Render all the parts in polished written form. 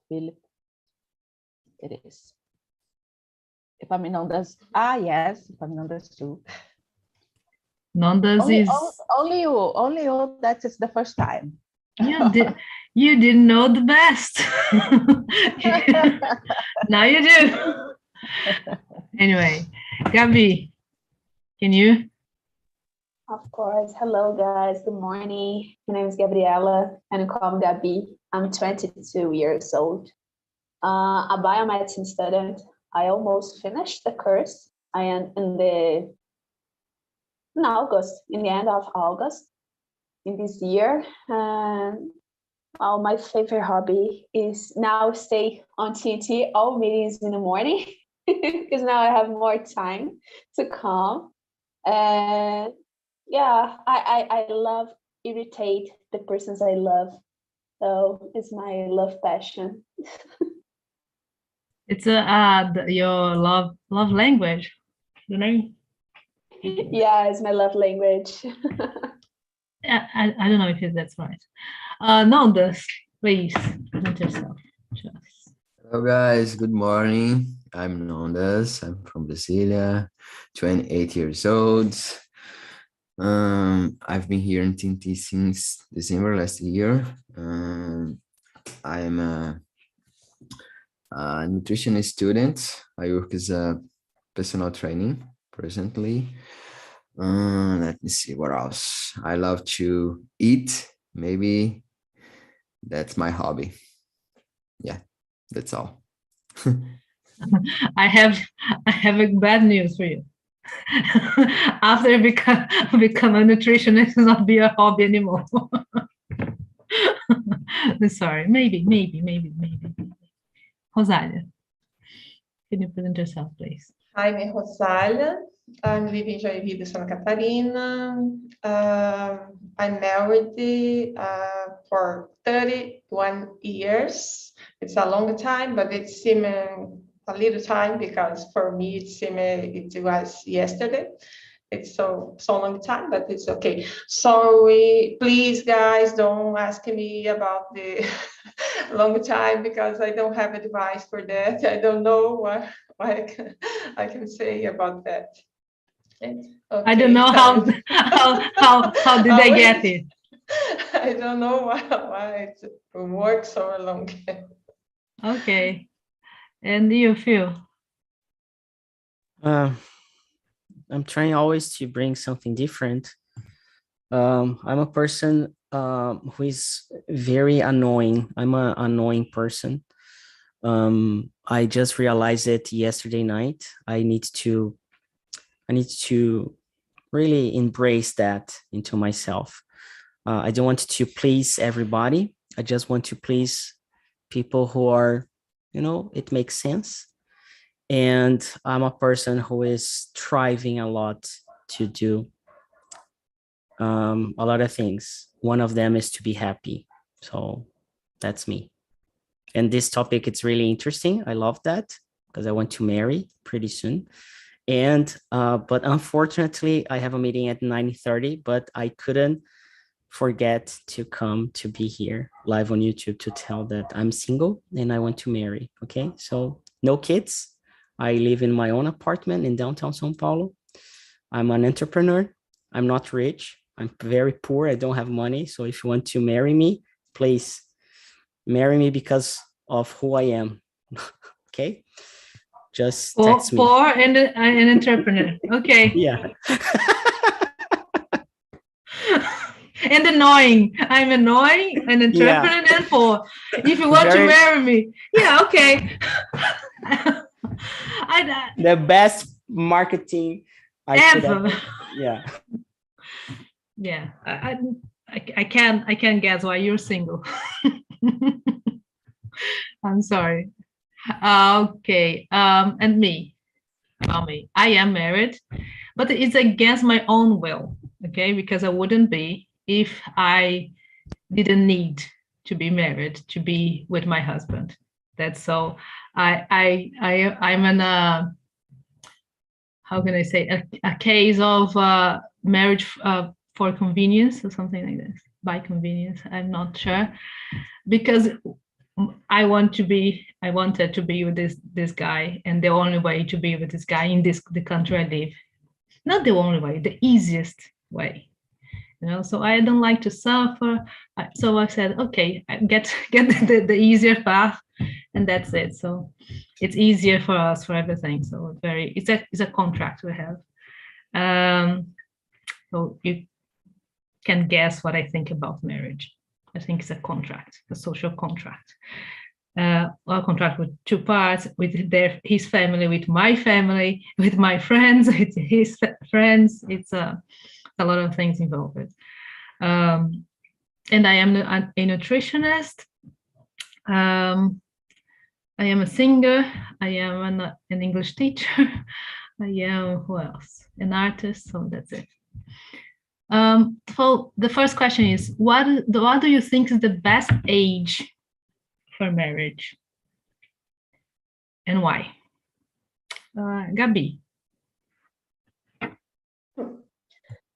Philip. It is. Epaminondas. Yes, Epaminondas too. Nondas is only you. That is the first time. You didn't know the best. Now you do. Anyway, Gabi, can you? Of course. Hello, guys. Good morning. My name is Gabriela, and you call me Gabi. I'm 22 years old. A biomedicine student. I almost finished the course. I am in the end of August in this year. And my favorite hobby is now stay on TNT all meetings in the morning because now I have more time to come. And yeah, I love irritate the persons I love. So it's my love passion. It's your love language, the name. Yeah, it's my love language. I don't know if that's right. Nondas, please present yourself. Hello guys, good morning. I'm Nondas. I'm from Brasilia, 28 years old. I've been here in TNT since December last year. I'm a nutrition student. I work as a personal training presently. Let me see what else. I love to eat. Maybe that's my hobby. Yeah, that's all. I have a bad news for you. After I become a nutritionist, it's not be a hobby anymore. Sorry, maybe. Rosália, can you present yourself, please? Hi, I'm Rosália. I live in Joinville, Santa Catarina. I'm married for 31 years. It's a long time, but it seemed a little time because for me it seemed it was yesterday. It's so long time, but it's okay. Sorry, please, guys, don't ask me about the long time because I don't have advice for that. I don't know what I can say about that. Okay. I don't know how did they get it. I don't know why it works so long. Okay, and you Phil? I'm trying always to bring something different. I'm a person who is very annoying. I'm an annoying person. I just realized it yesterday night. I need to really embrace that into myself. I don't want to please everybody. I just want to please people who are, it makes sense. And I'm a person who is striving a lot to do a lot of things. One of them is to be happy. So that's me. And this topic, it's really interesting. I love that because I want to marry pretty soon. And but unfortunately, I have a meeting at 9:30, but I couldn't forget to come to be here live on YouTube to tell that I'm single and I want to marry. Okay, so no kids. I live in my own apartment in downtown São Paulo. I'm an entrepreneur. I'm not rich. I'm very poor. I don't have money. So if you want to marry me, please marry me because of who I am. Okay. Just text me. Poor and an entrepreneur. Okay. Yeah. And annoying. I'm annoying, an entrepreneur, and poor. If you want to marry me, yeah, okay. The best marketing ever. Yeah. Yeah. I can't guess why you're single. I'm sorry. Okay. And me. I am married, but it's against my own will. Okay, because I wouldn't be if I didn't need to be married, to be with my husband. That's so. I'm in a, how can I say, a case of marriage for convenience or something like this, by convenience. I'm not sure, because I wanted to be with this guy, and the only way to be with this guy in the country I live. Not the only way, the easiest way. So I don't like to suffer. So I said, okay, get the easier path, and that's it. So it's easier for us for everything. So it's a contract we have. So you can guess what I think about marriage. I think it's a contract, a social contract. A contract with two parts, with his family, with my family, with my friends, with his friends. It's a lot of things involved. And I am a nutritionist. I am a singer. I am an English teacher. I am, who else? An artist. So that's it. So the first question is, what do you think is the best age for marriage, and why? Gabi.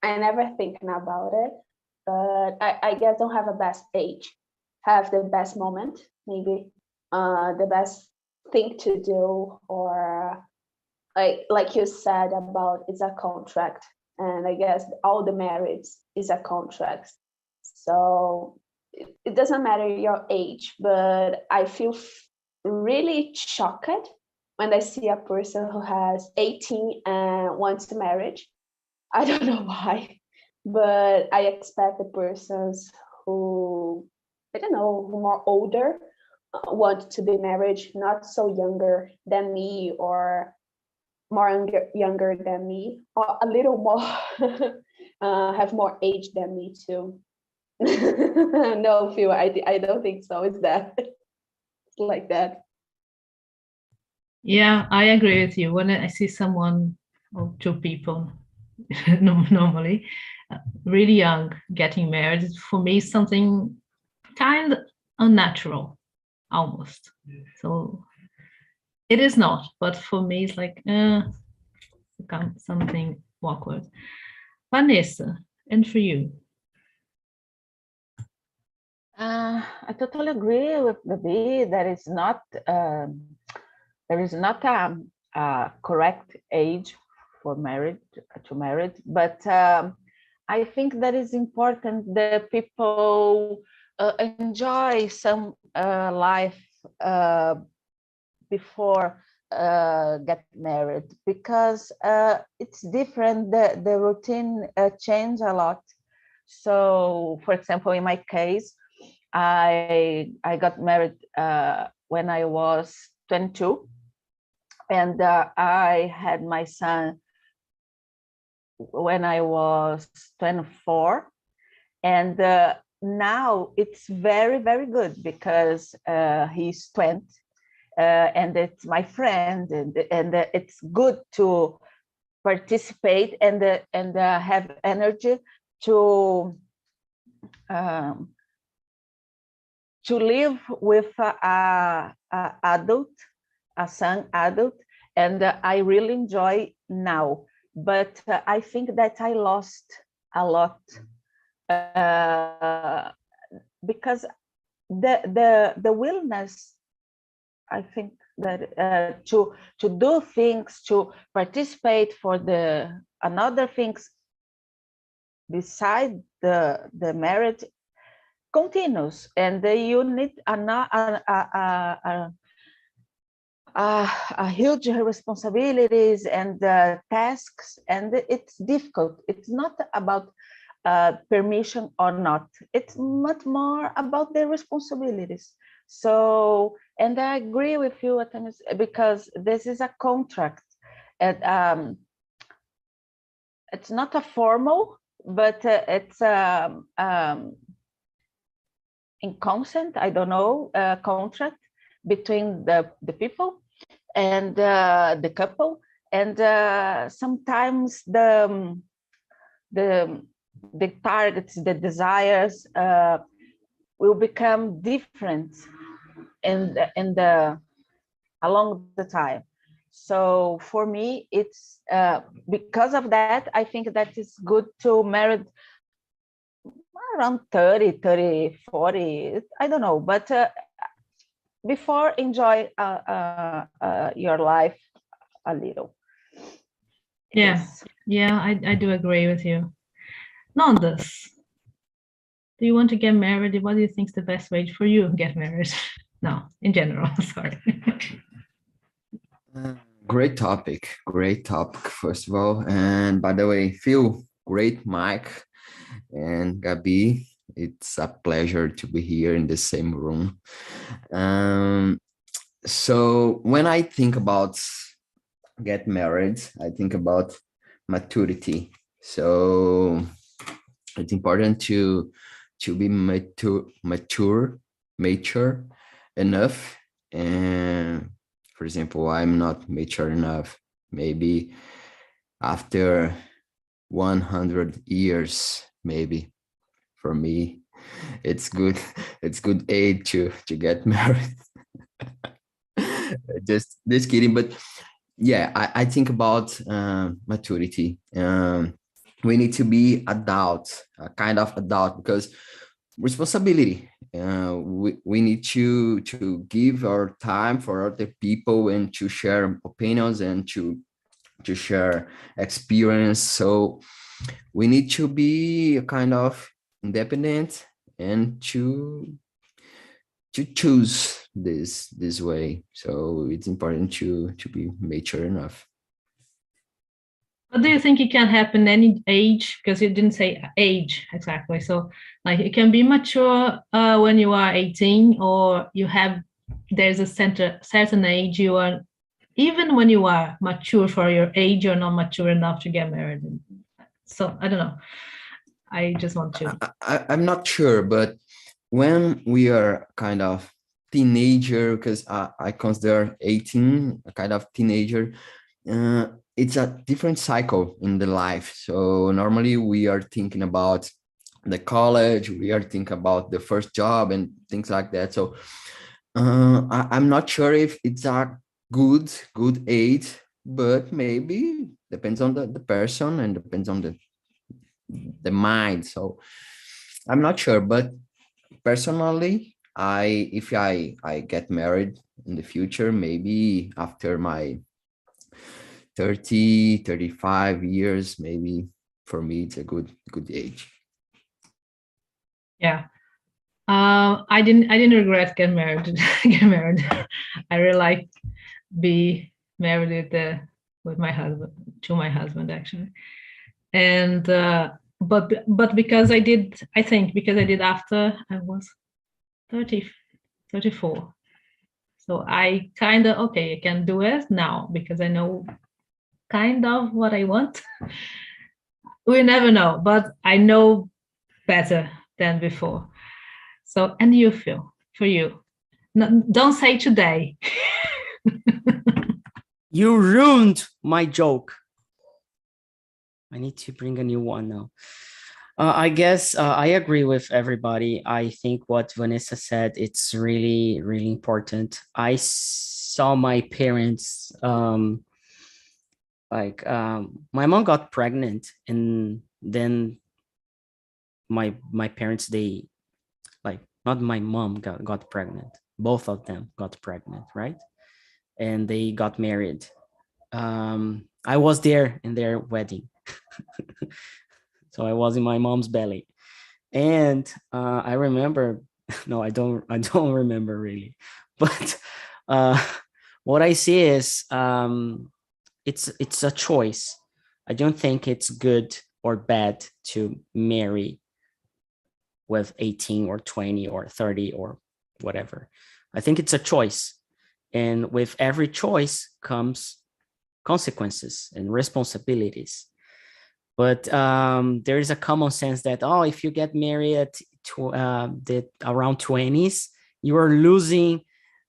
I never thinking about it, but I guess don't have a best age. Have the best moment, maybe the best thing to do, or like you said about it's a contract, and I guess all the marriage is a contract. So it doesn't matter your age, but I feel really shocked when I see a person who has 18 and wants to marriage. I don't know why, but I expect the persons who, I don't know, who more older want to be married, not so younger than me or more younger than me, or a little more have more age than me too. No, Phil, I don't think so. It's that. It's like that. Yeah, I agree with you. When I see someone or two people normally really young getting married, for me something kind of unnatural, almost. So it is not, but for me it's like something awkward. Vanessa, and for you? I totally agree with Gabi. There is not a correct age for marriage, but I think that is important that people enjoy some life before get married, because it's different. The routine change a lot. So, for example, in my case, I got married when I was 22, and I had my son when I was 24, and now it's very, very good because he's 20, and it's my friend, and it's good to participate and have energy to live with a son adult, and I really enjoy now. But I think that I lost a lot because the willingness, I think that to do things, to participate for another things beside the marriage continues, and you need a huge responsibilities and tasks, and it's difficult. It's not about permission or not. It's much more about the responsibilities. So, and I agree with you, because this is a contract, and it's not a formal, but it's in consent, I don't know, contract between the people and the couple, and sometimes the targets, the desires will become different along the time. So for me, it's because of that, I think that it's good to marry around 30, 40, I don't know, but before enjoy your life a little. Yeah. Yes. Yeah, I do agree with you. Nondas, do you want to get married? What do you think is the best way for you to get married? No, in general, sorry. Great topic, first of all. And by the way, Phil, great Mike and Gabi. It's a pleasure to be here in the same room. So when I think about get married, I think about maturity. So it's important to be mature enough. And for example, I'm not mature enough. Maybe after 100 years, maybe for me, it's good. It's good age to get married. Just kidding, but yeah, I think about maturity. We need to be adult, a kind of adult, because responsibility. We need to give our time for other people and to share opinions and to share experience. So we need to be a kind of independent and to choose this way. So it's important to be mature enough. But do you think it can happen any age? Because you didn't say age exactly. So like it can be mature when you are 18, or there's a certain age you are, even when you are mature for your age, you're not mature enough to get married. So I don't know. I just want to. I'm not sure, but when we are kind of teenager, because I consider 18 a kind of teenager, it's a different cycle in the life. So normally we are thinking about the college, we are thinking about the first job and things like that. So I'm not sure if it's a good age, but maybe depends on the person and depends on the mind. So I'm not sure, but personally, if I get married in the future, maybe after my 35 years, maybe for me it's a good age. Yeah. I didn't regret getting married. I really like be married with my husband, to my husband actually. And but because I did after I was 34. So I kind of, okay, I can do it now because I know kind of what I want. We never know, but I know better than before. So, and you feel for you, no, don't say today. You ruined my joke. I need to bring a new one now. I guess I agree with everybody. I think what Vanessa said, it's really, really important. I saw my parents, my mom got pregnant, and then my parents, they, like, not my mom got pregnant. Both of them got pregnant, right? And they got married. I was there in their wedding. So I was in my mom's belly. And I remember, no, I don't remember really. But what I see is it's a choice. I don't think it's good or bad to marry with 18 or 20 or 30 or whatever. I think it's a choice. And with every choice comes consequences and responsibilities. But there is a common sense that, oh, if you get married around 20s, you are losing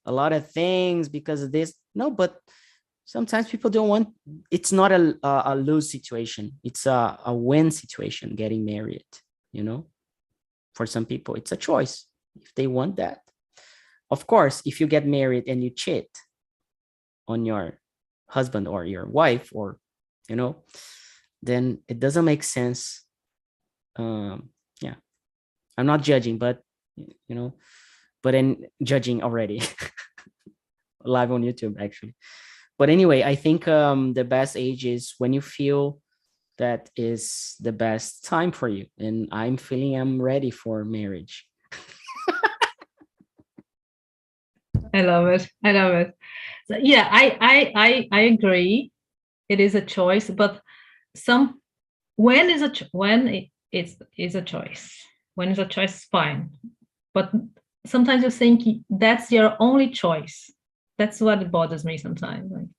a lot of things because of this. No, but sometimes people don't want, it's not a lose situation. It's a win situation, getting married, you know? For some people, it's a choice if they want that. Of course, if you get married and you cheat on your husband or your wife, or, you know, then it doesn't make sense. Yeah, I'm not judging, but, you know, but then judging already live on YouTube actually. But anyway, I think the best age is when you feel that is the best time for you. And I'm feeling I'm ready for marriage. I love it. I love it. So, yeah, I agree. It is a choice, but when is a choice. When is a choice, fine. But sometimes you think that's your only choice. That's what bothers me sometimes. Like,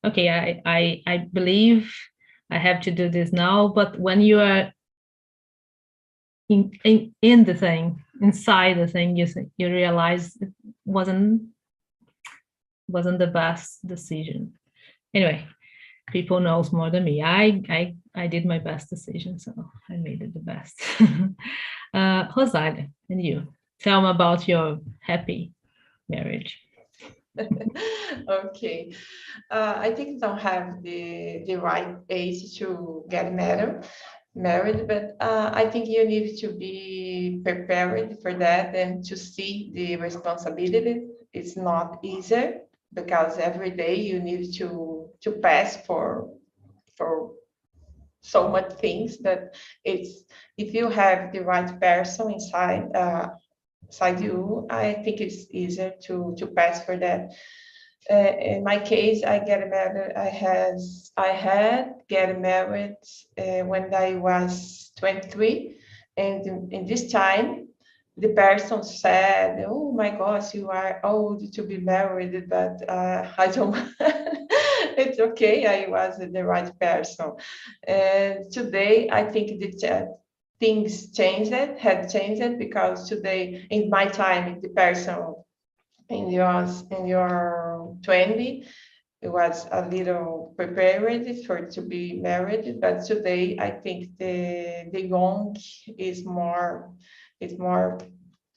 okay, I believe I have to do this now, but when you are in the thing, inside the thing, you realize it wasn't the best decision. Anyway, people knows more than me. I did my best decision, so I made it the best. Rosalia, and you, tell me about your happy marriage. Okay, I think don't have the right age to get married, but I think you need to be prepared for that and to see the responsibility. It's not easy because every day you need to pass for so much things that it's, if you have the right person inside you, I think it's easier to pass for that. In my case, I get married. I had get married when I was 23, and in this time, the person said, "Oh my gosh, you are old to be married," but I don't. It's okay. I was the right person, and today I think that things had changed because today, in my time, the person in your 20, it was a little prepared for to be married, but today I think the young is more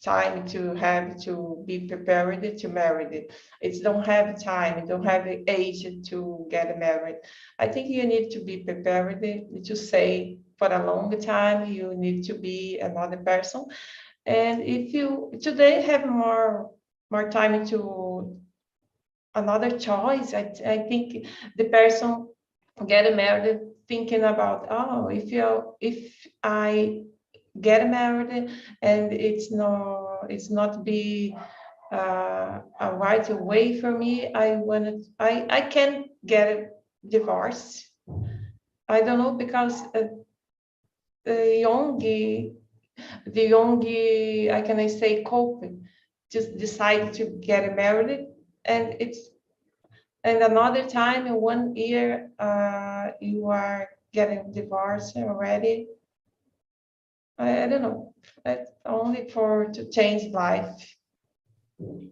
time to have to be prepared to marry. It don't have time, it don't have the age to get married. I think you need to be prepared to say for a long time you need to be another person. And if you today have more time to another choice, I think the person get married thinking about, oh, if I get married and it's not be a right way for me, I can get divorced. I don't know, because the young, I can say, couple just decide to get married, and another time in 1 year you are getting divorced already. I don't know. It's only to change life.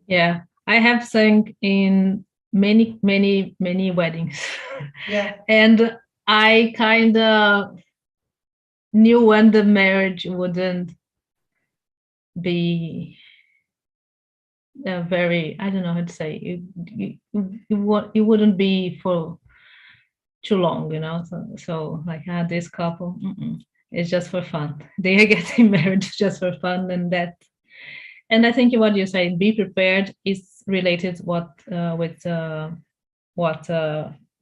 Yeah, I have sung in many weddings. Yeah. And I kind of knew when the marriage wouldn't be very, I don't know how to say, it wouldn't be for too long, so like this couple, it's just for fun. They are getting married just for fun, and I think what you say, be prepared, is related with what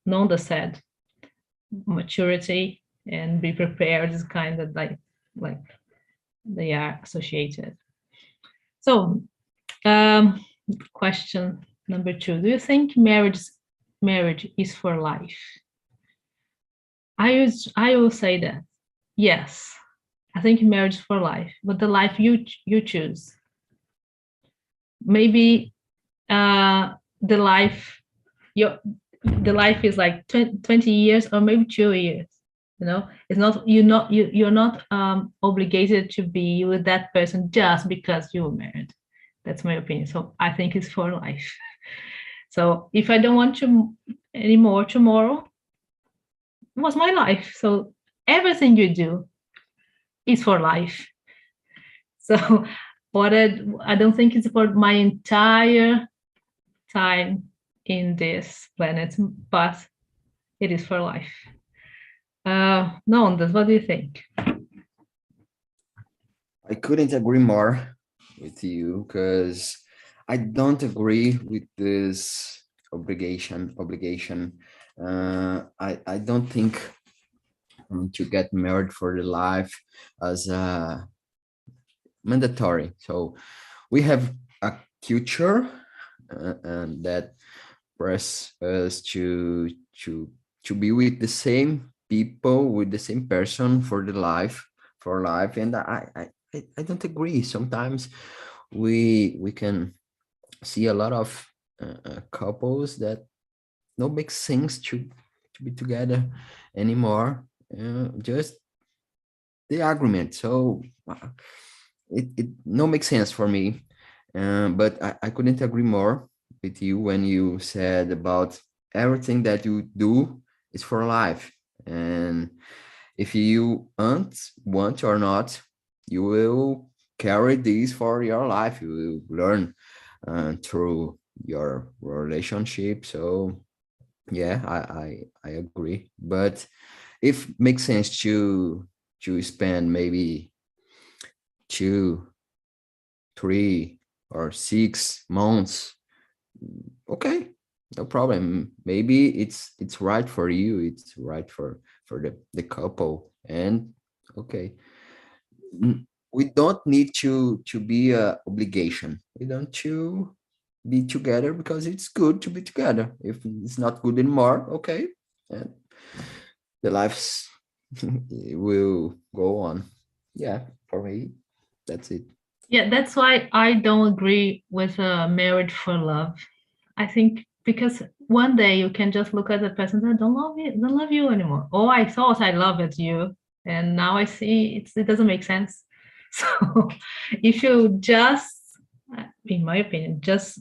Nonda said. Maturity and be prepared is kind of like they are associated. So question number 2, do you think marriage is for life? I will say that yes, I think marriage is for life, but the life you choose. Maybe the life is like 20 years or maybe 2 years. It's not, you're not obligated to be with that person just because you were married. That's my opinion. So I think it's for life. So if I don't want to anymore tomorrow, it was my life. So everything you do is for life. So I don't think it's for my entire time in this planet, but it is for life. Nondas, what do you think? I couldn't agree more with you, because I don't agree with this obligation. I don't think to get married for the life as mandatory. So we have a culture and that press us to be with the same people, with the same person for life, and I don't agree. Sometimes we can see a lot of couples that don't make sense to be together anymore. Just the argument. So it no makes sense for me. But I couldn't agree more with you when you said about everything that you do is for life. And if you want or not, you will carry this for your life. You will learn through your relationship. So yeah, I agree. But if makes sense to spend maybe 2, 3, or 6 months, okay, no problem. Maybe it's right for you. It's right for the couple, and okay. We don't need to be a obligation. We don't to be together because it's good to be together. If it's not good anymore, okay, and the lives will go on. Yeah, for me, that's it. Yeah, that's why I don't agree with marriage for love. I think because one day you can just look at the person that don't love you anymore. Oh, I thought I loved you, and now I see it doesn't make sense. So if you just, in my opinion, just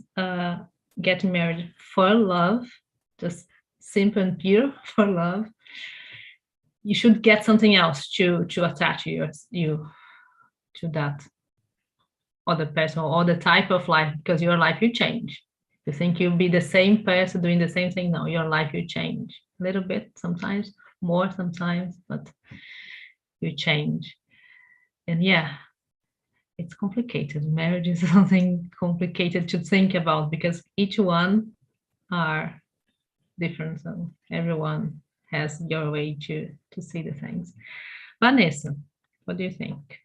get married for love, just simple and pure for love, you should get something else to attach you to that other person or the type of life, because your life will change. You think you'll be the same person doing the same thing? No, your life will change a little bit, sometimes more, sometimes, but you change. And yeah, it's complicated. Marriage is something complicated to think about because each one are different. So everyone has your way to see the things. Vanessa, what do you think?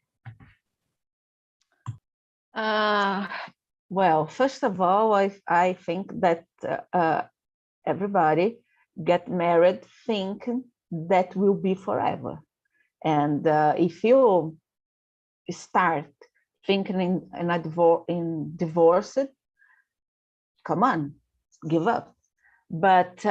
Well, first of all, I think that everybody get married thinking that will be forever. And if you start thinking in divorce, come on, give up. But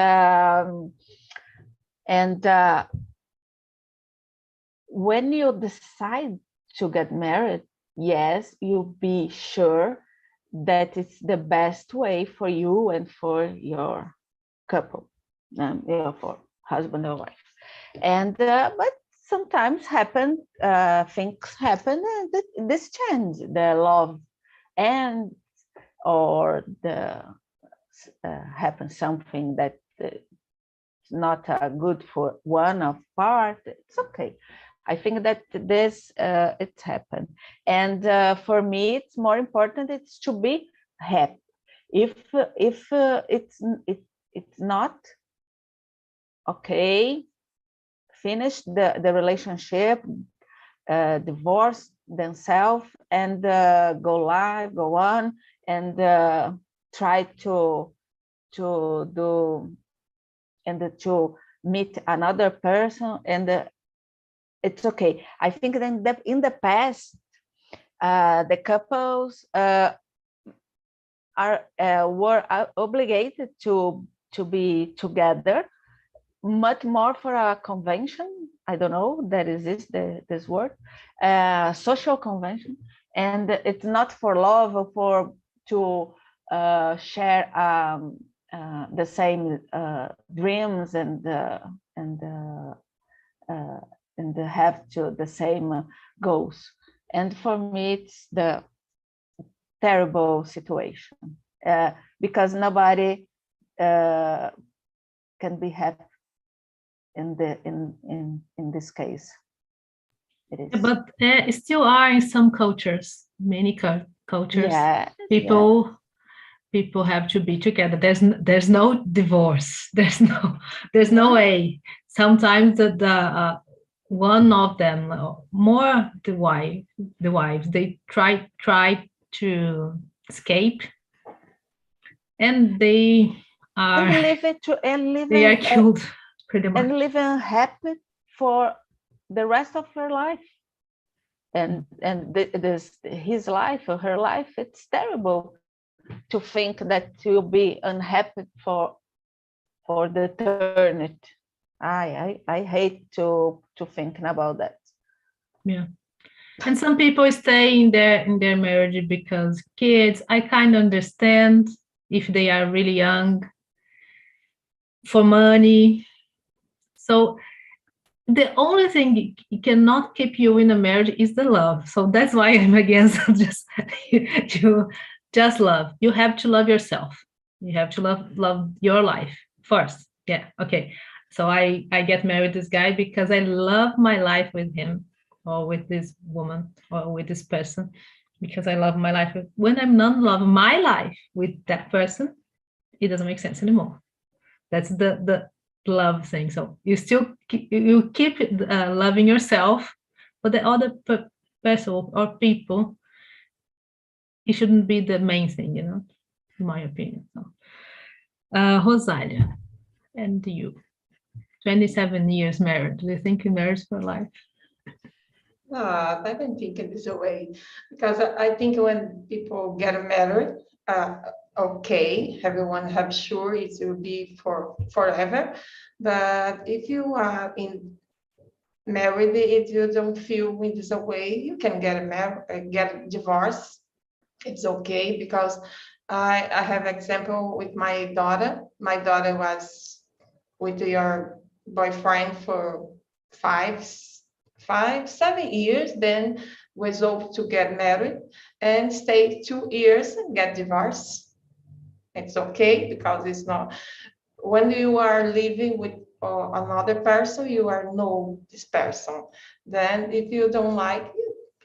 when you decide to get married, yes, you'll be sure that it's the best way for you and for your couple, for husband or wife. And but sometimes things happen, and this change the love, and or the happens something that not good for one of part. It's okay. I think that this it's happened, and for me, it's more important. It's to be happy. If it's not okay, finish the relationship, divorce themselves, and go on, and try to do and to meet another person, and it's okay. I think that in the past, the couples were obligated to be together, much more for a convention. I don't know that exists this word, social convention, and it's not for love or for to share the same dreams and have to the same goals. And for me, it's the terrible situation because nobody can be happy in this case. It is. But still are in some cultures, many cultures, Yeah, people people have to be together. There's no divorce. There's no way. Sometimes the one of them, more the wives, they try to escape, and they are killed pretty much, and living happy for the rest of her life. And his life or her life, it's terrible to think that you'll be unhappy for the eternity. I hate to thinking about that. Yeah. And some people stay in their marriage because kids. I kind of understand if they are really young, for money. So the only thing it cannot keep you in a marriage is the love. So that's why I'm against just love. You have to love yourself. You have to love your life first. Yeah. Okay. So I get married this guy because I love my life with him, or with this woman, or with this person, because I love my life. When I'm not loving my life with that person, it doesn't make sense anymore. That's the love thing. So you keep loving yourself, but the other person or people, it shouldn't be the main thing, in my opinion. So, Rosalia, and you, 27 years married. Do you think you're married for life? I've been thinking this way, because I think when people get married, okay, everyone have sure it will be for forever. But if you are married, if you don't feel in this way, you can get divorced. It's okay, because I have example with my daughter. My daughter was with your boyfriend for 7 years, then resolved to get married and stay 2 years and get divorced. It's okay, because it's not, when you are living with another person, you are know this person. Then if you don't like,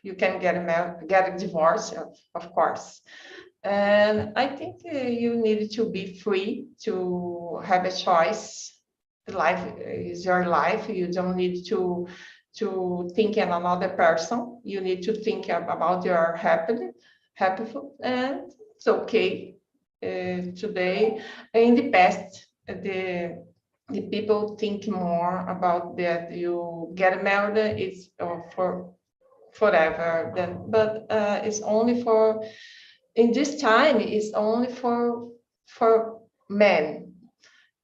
you can get a divorce, of course. And I think you need to be free to have a choice. Life is your life. You don't need to think in another person. You need to think about your happy, and it's okay. Today, in the past, the people think more about that. You get married, it's for forever. Then, but it's only for, in this time, it's only for men,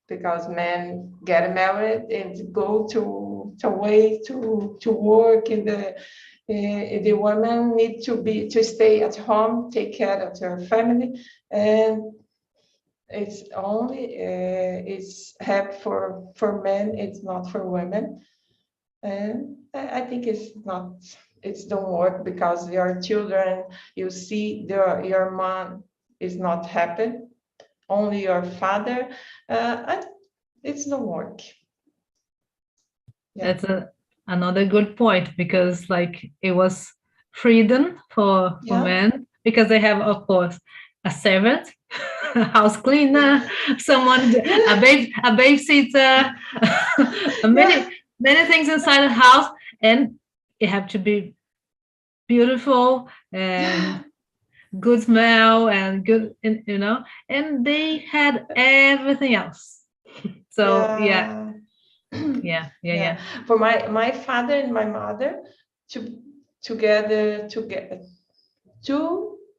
because men get married and go to way to work, and the woman need to stay at home, take care of her family, and it's only it's help for men. It's not for women, and I think it's not. It's don't work, because your children, you see your mom is not happy, only your father. It's don't work. Yeah. That's another good point, because like it was freedom for men, because they have, of course, a servant, a house cleaner, someone, a babysitter, many things inside the house, and it have to be beautiful and good smell and good, and they had everything else. So yeah. For my father and my mother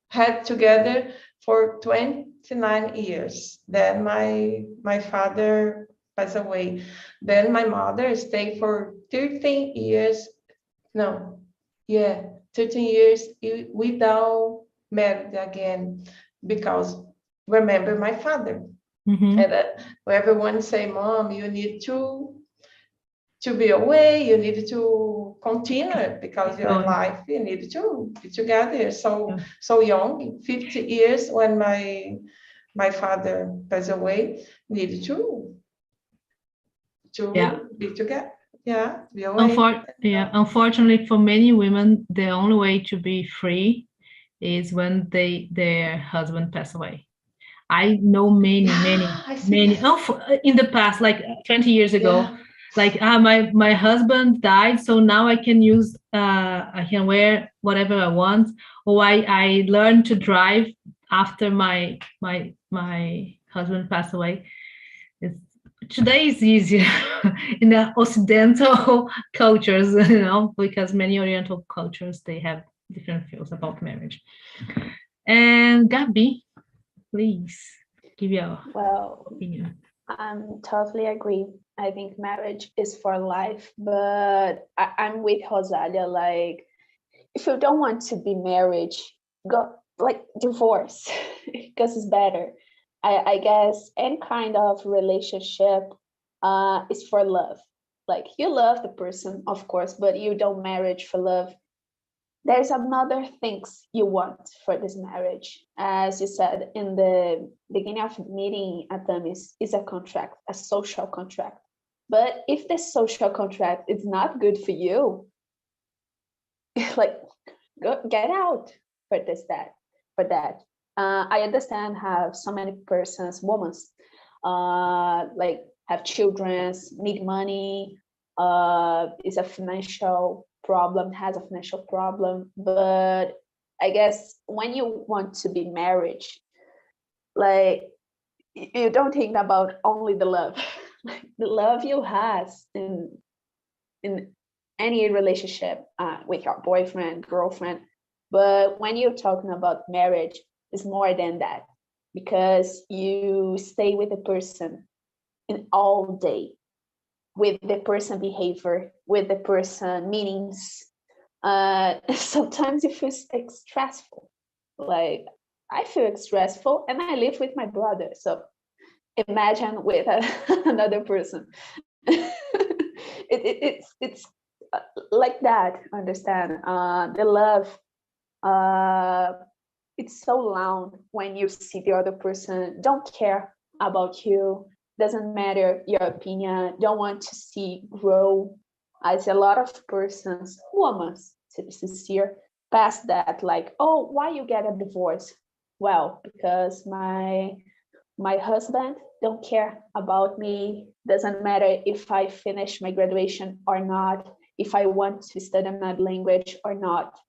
had together for 29 years. Then my father passed away. Then my mother stayed for 13 years. 13 years without married again, because remember my father. Mm-hmm. And everyone say, Mom, you need to be away, you need to continue, because your life, you need to be together. So young, 50 years, when my father passed away, needed to be together. Be away. Unfortunately for many women, the only way to be free is when their husband pass away. I know many I see. many in the past, like 20 years ago. Yeah. Like my husband died, so now I can use I can wear whatever I want, or I learned to drive after my husband passed away. Today is easier in the Occidental cultures, because many Oriental cultures, they have different feels about marriage. And Gabi, please give your opinion. Totally agree. I think marriage is for life, but I'm with Rosalia. Like, if you don't want to be married, go like divorce because it's better. I guess any kind of relationship is for love. Like, you love the person, of course, but you don't marriage for love. There's another things you want for this marriage. As you said in the beginning of the meeting, Adam, is a contract, a social contract. But if the social contract is not good for you, like, get out for that. I understand how so many persons, women, like have children, need money, is a financial problem, has a financial problem. But I guess when you want to be married, like, you don't think about only the love, like the love you has in any relationship with your boyfriend, girlfriend. But when you're talking about marriage, it's more than that, because you stay with the person in all day, with the person behavior, with the person meanings. Sometimes it feels stressful. Like, I feel stressful and I live with my brother. So imagine with another person. It's like that, understand? The love, it's so loud when you see the other person don't care about you, doesn't matter your opinion, don't want to see grow. I see a lot of persons, women, to be sincere, past that, like, oh, why you get a divorce? Well, because my husband don't care about me, doesn't matter if I finish my graduation or not, if I want to study another language or not.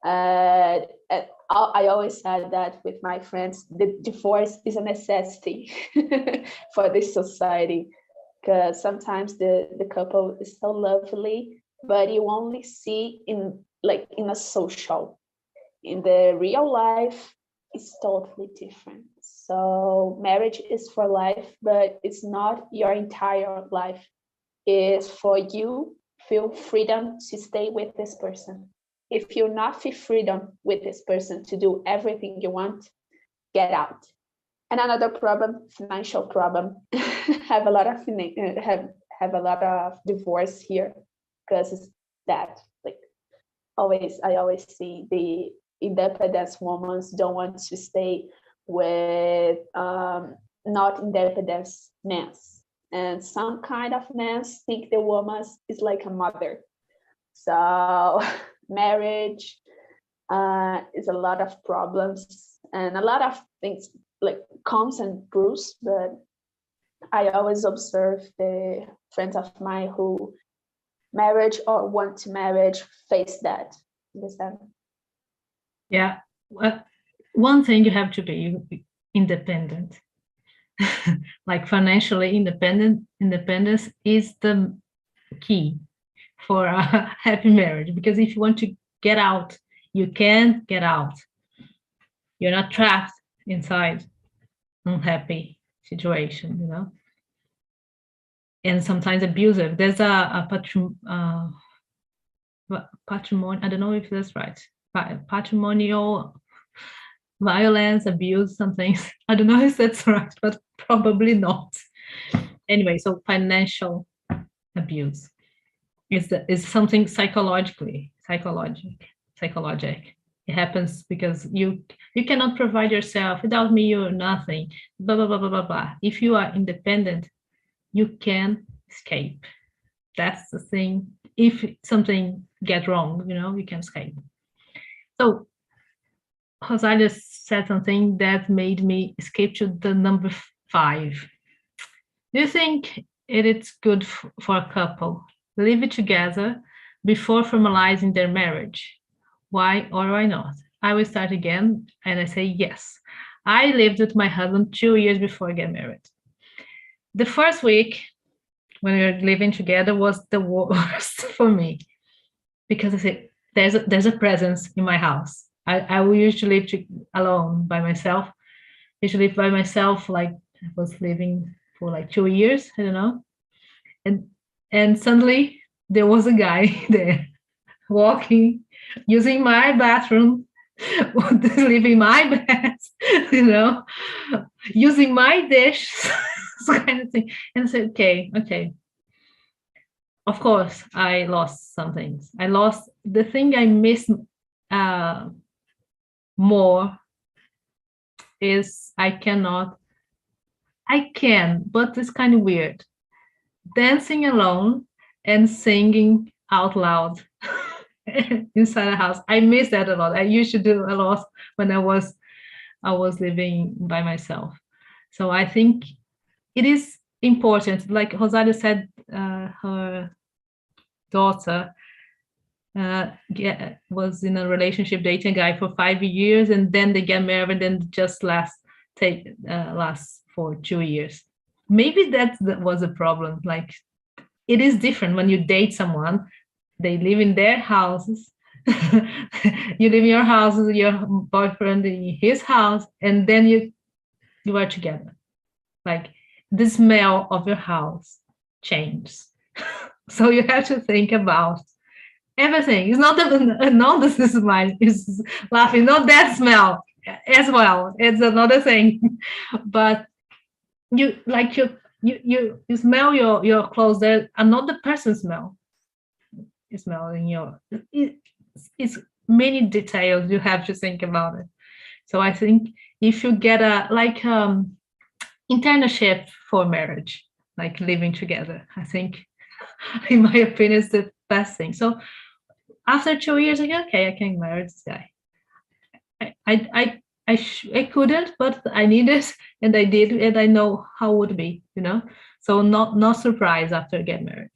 I always said that with my friends, the divorce is a necessity for this society, because sometimes the couple is so lovely, but you only see in a social. In the real life, it's totally different. So marriage is for life, but it's not your entire life. It's for you feel freedom to stay with this person. If you not feel freedom with this person to do everything you want, get out. And another problem, financial problem, have a lot of divorce here, because it's that, like, I always see the independent women don't want to stay with not independent men, and some kind of men think the woman is like a mother. So marriage is a lot of problems and a lot of things, like comes and goes. But I always observe the friends of mine who marriage or want to marriage face that. Understand? Yeah. Well, one thing, you have to be independent. Like, financially independence is the key for a happy marriage, because if you want to get out, you can get out. You're not trapped inside unhappy situation, and sometimes abusive. There's a patrimony, I don't know if that's right, patrimonial violence, abuse, something. I don't know if that's right, but probably not. Anyway, so financial abuse is something psychologic. It happens because you cannot provide yourself. Without me, you're nothing. Blah blah blah blah blah blah. If you are independent, you can escape. That's the thing. If something gets wrong, you can escape. So Rosalia said something that made me skip to the number 5. Do you think it is good for a couple live together before formalizing their marriage? Why or why not? I will start again, and I say yes. I lived with my husband 2 years before I get married. The first week when we were living together was the worst for me, because I said there's a presence in my house. I used to live alone by myself. I used to live by myself, like I was living for like 2 years, I don't know. And suddenly there was a guy there walking, using my bathroom, leaving my bed, using my dish, kind of thing. And I said, okay. Of course, I lost some things. I lost the thing I miss more is I can, but it's kind of weird. Dancing alone and singing out loud inside the house. I miss that a lot. I used to do a lot when I was living by myself. So I think it is important. Like Rosalia said, her daughter was in a relationship dating a guy for 5 years, and then they get married and just last for 2 years. Maybe that was a problem. Like, it is different when you date someone. They live in their houses. You live in your house, your boyfriend in his house, and then you are together. Like, the smell of your house changes. So you have to think about everything. It's not this is mine. It's laughing. Not that smell as well. It's another thing. But you smell your clothes. There's another person's smell. You smell in your. It's many details you have to think about it. So I think if you get a internship for marriage, like living together, I think, in my opinion, is the best thing. So after 2 years, I go, okay, I can marry this guy. I couldn't, but I needed, and I did, and I know how it would be, So not surprised after get married.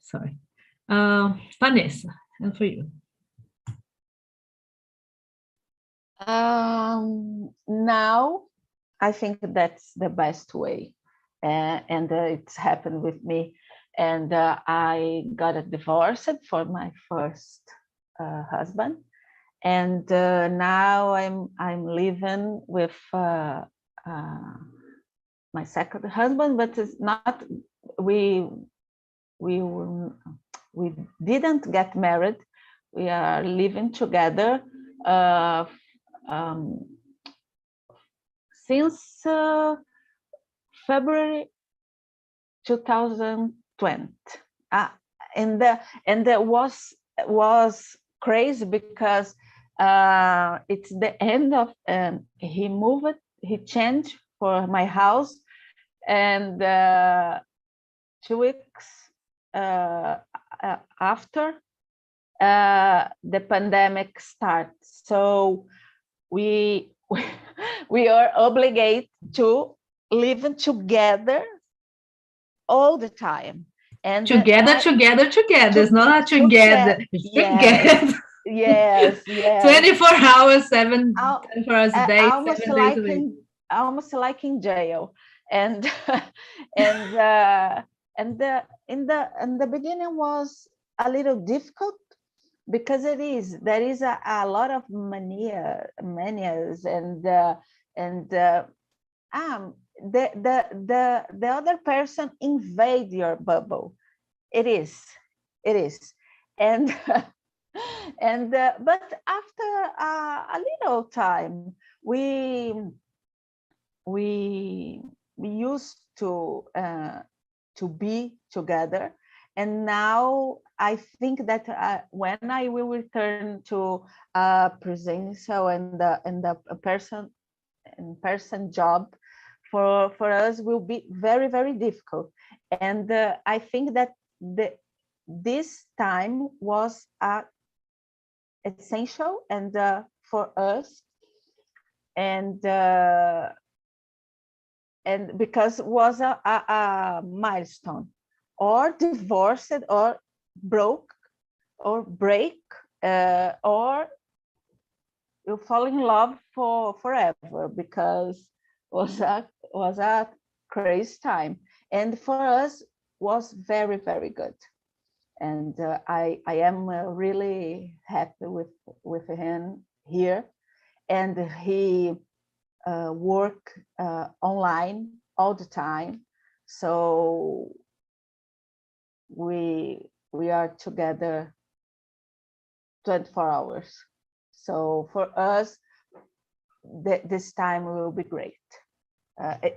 Sorry, Vanessa, and for you. Now, I think that's the best way, and it's happened with me. And I got divorced for my first husband, and now I'm living with my second husband, but it's not we didn't get married. We are living together since February 2020, and that was crazy because it's the end of he changed for my house, and 2 weeks after the pandemic starts, so we are obligated to live together all the time, and together. It's not together. Yes. 24 hours, 7 hours a day, almost 7 days a week. Almost like in jail, and in the beginning was a little difficult because there is a lot of manias, and the other person invade your bubble. It is, and but after a little time, we used to be together, and now I think that when I will return to presential and the person job, for us will be very, very difficult. And I think that this time was essential and for us, and because it was a milestone, or divorced, or broke, or break, or you fall in love for forever, because was a crazy time, and for us was very, very good. And I am really happy with him here, and he work online all the time, so we are together 24 hours. So for us, this time will be great. It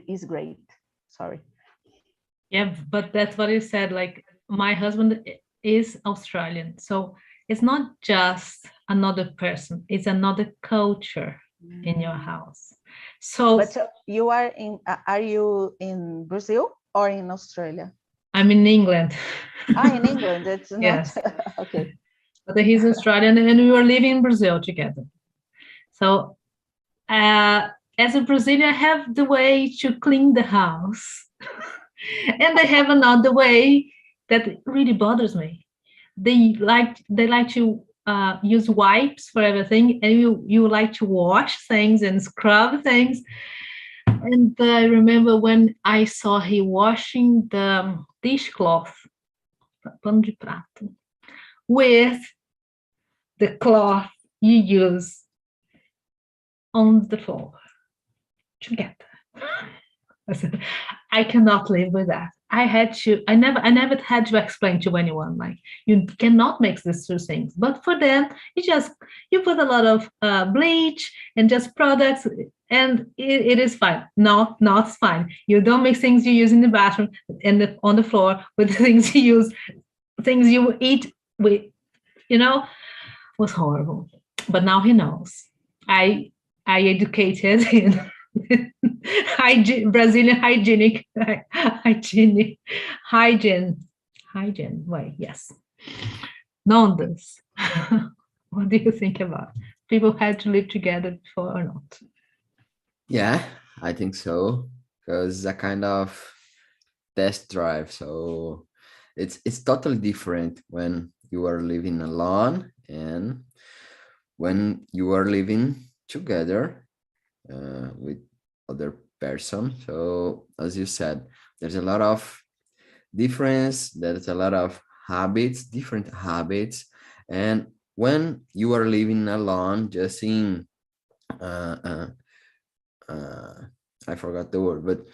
is great. Sorry. Yeah, but that's what you said. Like, my husband is Australian, so it's not just another person; it's another culture in your house. So, But you are in? Are you in Brazil or in Australia? I'm in England. In England. It's not. Yes. Okay. But he's Australian, and we were living in Brazil together. So, as a Brazilian, I have the way to clean the house, and I have another way that really bothers me. They like to use wipes for everything, and you like to wash things and scrub things. And I remember when I saw he washing the dishcloth, pano de prato, with the cloth you use on the floor together. I said, I cannot live with that. I never had to explain to anyone, like, you cannot mix these two things. But for them, you put a lot of bleach and just products, and it is fine. No, not fine. You don't mix things you use in the bathroom and on the floor with things you eat with, was horrible. But now he knows. I educated him. Brazilian hygiene. Wait, yes. Nonsense. What do you think about it? People had to live together before or not? Yeah, I think so, because it's a kind of test drive. So it's totally different when you are living alone and when you are living together with other person. So as you said, there's a lot of difference, there's a lot of different habits. And when you are living alone, just in I forgot the word, but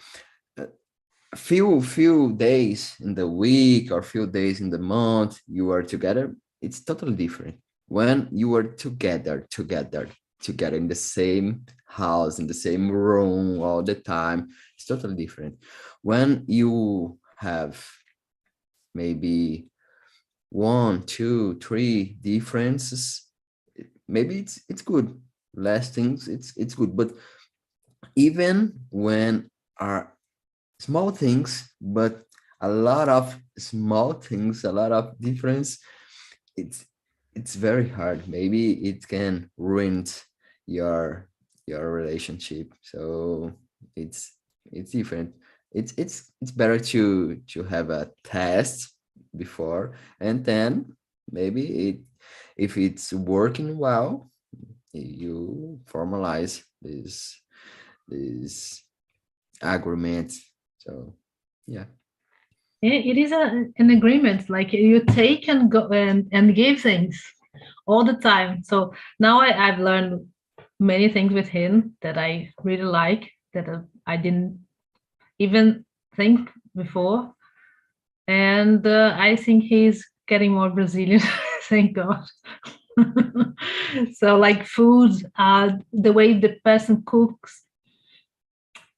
a few days in the week or few days in the month you are together, it's totally different. When you are together in the same house, in the same room all the time, it's totally different. When you have maybe 1, 2, 3 differences, maybe it's good. Less things, it's good. But even when are small things, but a lot of small things, a lot of difference, it's very hard. Maybe it can ruin your relationship. So it's different. It's better to have a test before, and then maybe if it's working well, you formalize this agreement. So yeah. It is an agreement, like you take and go and give things all the time. So now I've learned many things with him that I really like, that I didn't even think before. And I think he's getting more Brazilian, thank God. So like food, the way the person cooks,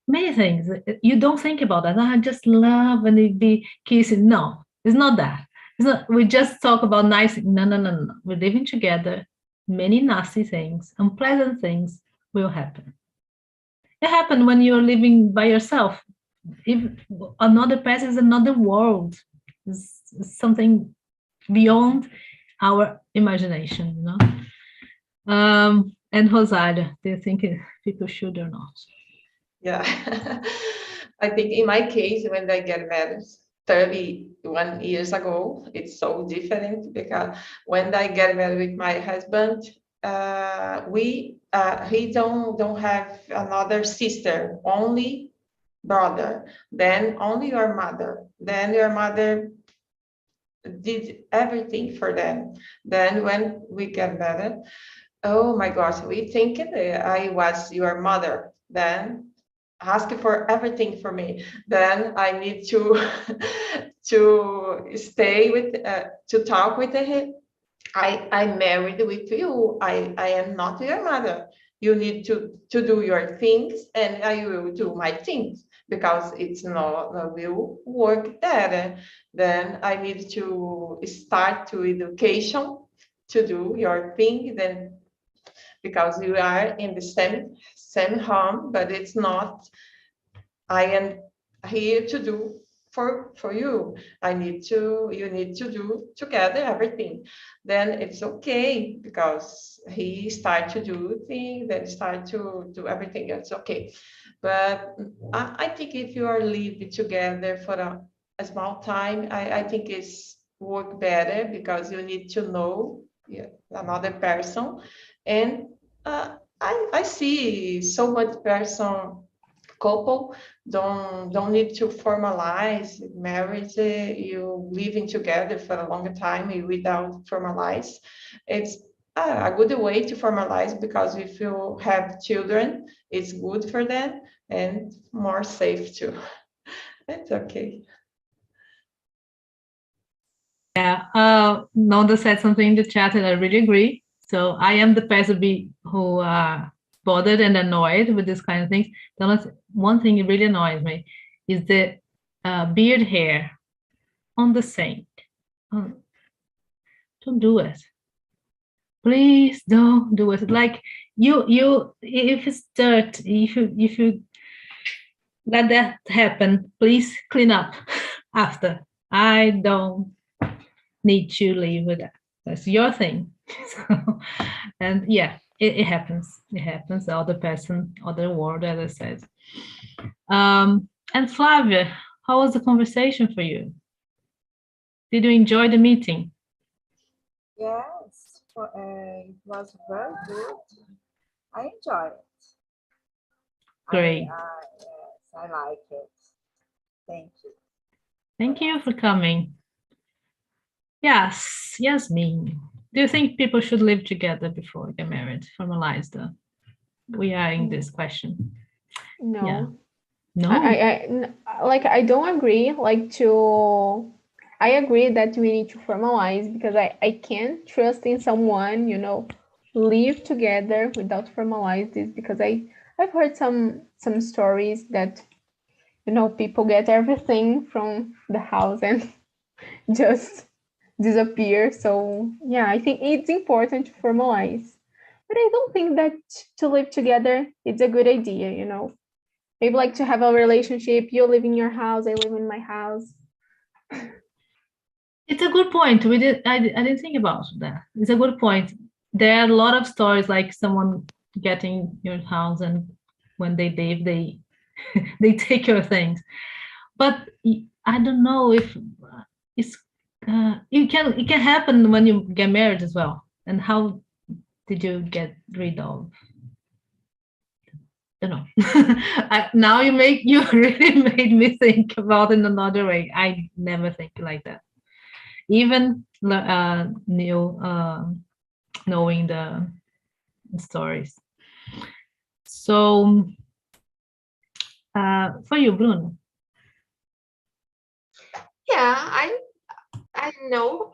many things you don't think about that. I just love when they be kissing. No, it's not that. It's not. We just talk about nice. No. We're living together. Many nasty things, unpleasant things will happen. It happens when you're living by yourself. If another person is another world, it's something beyond our imagination. And Rosalia, do you think people should or not? Yeah. I think in my case, when I get married 31 years ago, it's so different because when I get married with my husband, he don't have another sister, only brother, then only your mother. Then your mother did everything for them. Then when we get married, oh my gosh, we think I was your mother. Then ask for everything for me. Then I need to to stay with to talk with him. I'm married with you. I am not your mother. You need to do your things and I will do my things because it's not will work there. Then I need to start to education to do your thing. Then because you are in the same home, but it's not. I am here to do for you. You need to do together everything. Then it's okay because he start to do things, then start to do everything. It's okay. But I think if you are living together for a small time, I think it's work better because you need to know another person. And I see so much person couple don't need to formalize marriage. You living together for a long time without formalize. It's a good way to formalize because if you have children, it's good for them and more safe too. It's okay. Yeah, Nonda said something in the chat and I really agree. So I am the person who bothered and annoyed with this kind of things. One thing that really annoys me is the beard hair on the sink. Don't do it. Please don't do it. Like you if it's dirt, if you let that happen, please clean up after. I don't need to live with that. That's your thing. So, and yeah, it happens. It happens. Other word, as I said. And Flavia, how was the conversation for you? Did you enjoy the meeting? Yes, it was very good. I enjoy it. Great. Yes, I like it. Thank you. Thank you for coming. Yes, Yasmin. Do you think people should live together before they get married? Formalize we are in this question. No. Yeah. No. I don't agree. I agree that we need to formalize because I can't trust in someone, live together without formalize this because I've heard some stories that, people get everything from the house and just disappear. So yeah, I think it's important to formalize. But I don't think that to live together it's a good idea, Maybe like to have a relationship, you live in your house, I live in my house. It's a good point. I didn't think about that. It's a good point. There are a lot of stories like someone getting your house and when they leave, they take your things. But I don't know if it's it can happen when you get married as well. And how did you get rid of? I don't know. Now you really made me think about it in another way. I never think like that. Even knowing the stories. So for you, Bruno. Yeah, I know.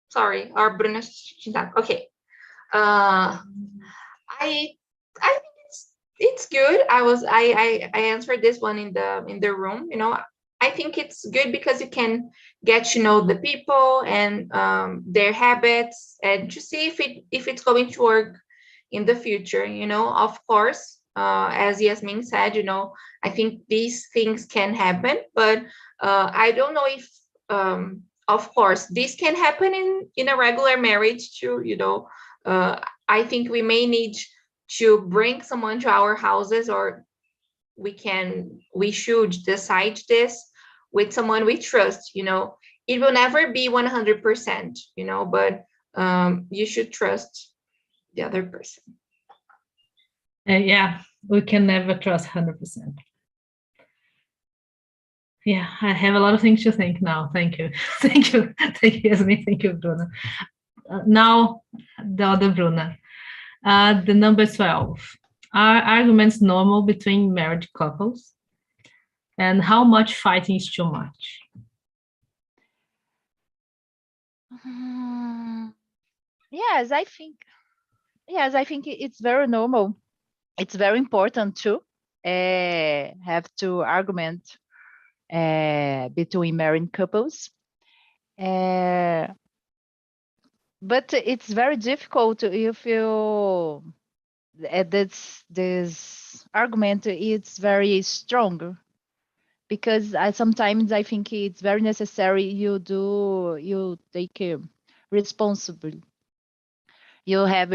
Sorry, our Bruno. Okay. I think it's good. I answered this one in the room. I think it's good because you can get to know the people and their habits and to see if it's going to work in the future. Of course, as Yasmin said, I think these things can happen, but I don't know if, of course, this can happen in a regular marriage too. I think we may need to bring someone to our houses, or we should decide this with someone we trust, you know. It will never be 100%, you know, but you should trust the other person. Yeah, we can never trust 100%. Yeah, I have a lot of things to think now. Thank you. Thank you. Thank you, Yasmin. Thank you, Bruna. Now, the other Bruna. The number 12. Are arguments normal between married couples? And how much fighting is too much? Yes, I think it's very normal. It's very important to have to argument between married couples. But it's very difficult if you this argument is very strong, because sometimes I think it's very necessary you take responsible. You have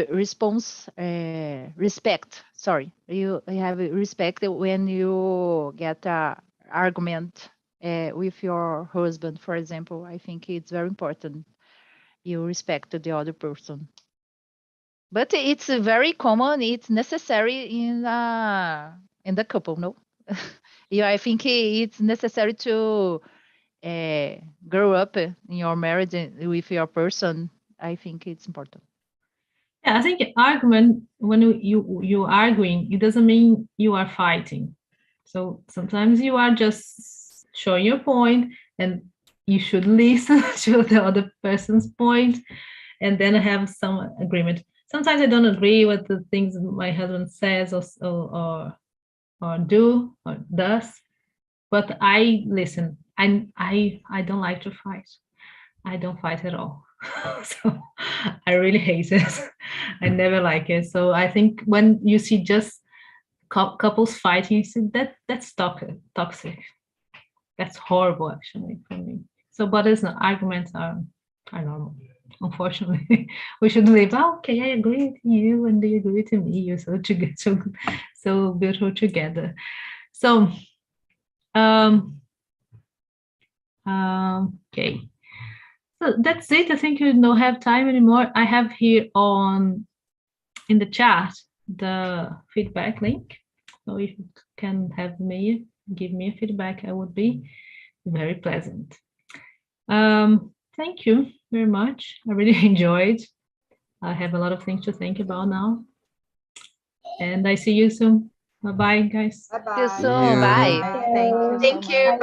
respect. Sorry, you have respect when you get a argument with your husband, for example. I think it's very important you respect the other person. But it's very common. It's necessary in the couple, no? Yeah, I think it's necessary to grow up in your marriage with your person. I think it's important. Yeah, I think argument, when you arguing, it doesn't mean you are fighting. So sometimes you are just showing your point, and you should listen to the other person's point, and then have some agreement. Sometimes I don't agree with the things my husband says or do or does, but I listen. I don't like to fight. I don't fight at all. So I really hate it. I never like it. So I think when you see just couples fighting, you see that's toxic. That's horrible, actually, for me. So, but it's not, arguments are normal. Unfortunately, we should live. Oh, okay, I agree with you, and you agree to me. You're so beautiful together. So, okay. So that's it. I think we don't have time anymore. I have here in the chat the feedback link. So if you can give me a feedback, I would be very pleasant. Thank you very much. I really enjoyed. I have a lot of things to think about now. And I see you soon. Bye-bye, guys. Bye-bye. See you soon. Bye. Thank you. Thank you. Bye.